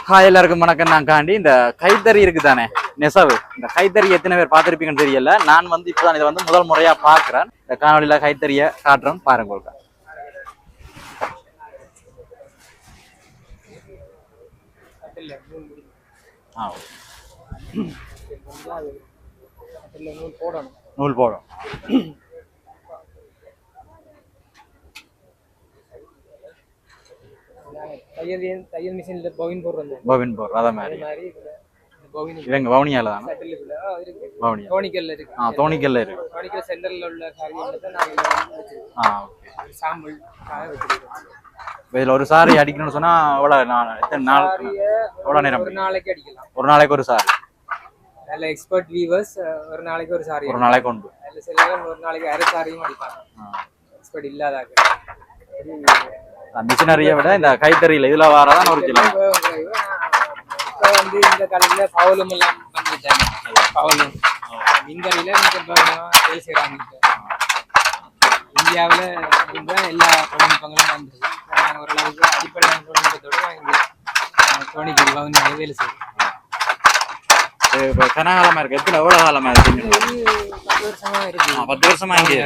Hi எல்லாருக்கும் வணக்கம். நான் காண்டி இந்த கைத்தறி இருக்குதானே நெசவு, இந்த கைத்தறி எத்தனை பேர் பார்த்துருப்பீங்கன்னு தெரியல. நான் வந்து இப்போதான் இதை வந்து முதல் முறையா பாக்குறேன். இந்த காணொலியில கைத்தறியை காட்டுறோம் பாருங்க. நூல் போடும். தையல் மிஷின்ல பவின் போடுறது. பவின் போடுற அத மாதிரி இவங்க வவுனியால தான். வவுனியா தோணிக்கல்ல இருக்கு. தோணிக்கல்ல இருக்கு. தோணிக்கல் சென்டர்ல உள்ள காரியங்களை தான் நாங்க ஓகே சாம்பிள் வச்சிருக்கோம். இதுல ஒரு சாரி அடிக்கணும்னு சொன்னா எவ்வளவு நாள், எத்தனை நாள், எவ்வளவு நேரம்? ஒரு நாளைக்கு அடிக்கலாம். ஒரு நாளைக்கு ஒரு சாரி. நல்ல எக்ஸ்பர்ட் வீவர்ஸ் ஒரு நாளைக்கு ஒரு சாரி, ஒரு நாளைக்கு உண்டு. நல்ல சிலர் ஒரு நாளைக்கு அரை சாரியும் அடிப்பாங்க. எக்ஸ்பர்ட் இல்லாதாங்க மிஷினரியை விட இந்த கைத்தறியில இதுல வரதான் ஒரு கிலோ. இப்போ வந்து இந்த காலத்துல பவுலும் எல்லாம் வந்துட்டாங்க. பவுலும் மின்கறியில வேலை செய்யறாங்க. இந்தியாவில் எல்லா தொழில்நுட்பங்களும் வந்துருக்கு. நாங்கள் ஓரளவுக்கு அடிப்படையான தொழில்நுட்பத்தோடு இங்கே தோணிக்கல் பவுனியில் வேலை செய்யறோம். இப்போ கனகாலமா இருக்கு. எத்தனை எவ்வளவு காலமா இருக்கு? 10 வருஷமா இருக்கு. 10 வருஷமா இங்கே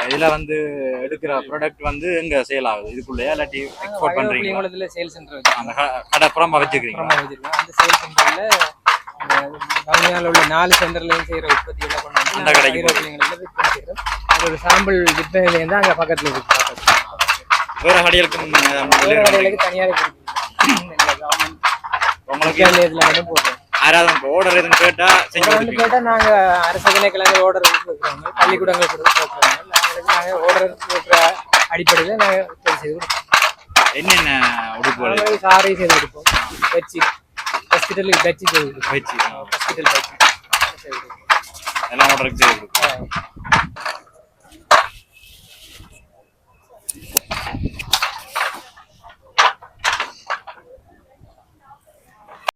இதுல வந்து எடுக்கிற ப்ராடக்ட் வந்து எங்க சேல் ஆகுது? இதுக்குள்ளேயா இல்லாட்டி எக்ஸ்போர்ட் பண்றீங்க? புளியங்குளத்துல சேல் சென்டர் அந்த கடை புறமா வச்சுக்கிறீங்க. அந்த சேல் சென்டர்ல பவுனியால உள்ள 4 சென்டர்லயும் செய்யற உற்பத்திகளை கொண்டு வந்து அந்த கடைக்கு விற்பனை. ஒரு சாம்பிள் விற்பனையில இருந்து அங்க பக்கத்துல இருக்கு. வேற கடைகளுக்கு தனியாக உங்களுக்கு இதுல மட்டும் போடுறோம். யாராவது ஆர்டர் எதுவும் கேட்டா கேட்டா நாங்க அரசு திணைக்களங்கள் ஆர்டர் கொடுக்குறோம். பள்ளிக்கூடங்கள் கொடுக்குறோம். நாங்க ஆர்டர் கொடுக்குற அடிப்படையில் நாங்க செய்து கொடுப்போம். என்னென்ன உடுப்புகள்? சாரி செய்து கொடுப்போம். பெட்ஷீட், ஹாஸ்பிட்டலுக்கு பெட்ஷீட் செய்து கொடுப்போம். பெட்ஷீட், ஹாஸ்பிட்டல் பெட்ஷீட் செய்து கொடுப்போம். எல்லாம் ஆர்டருக்கு செய்து கொடுப்போம்.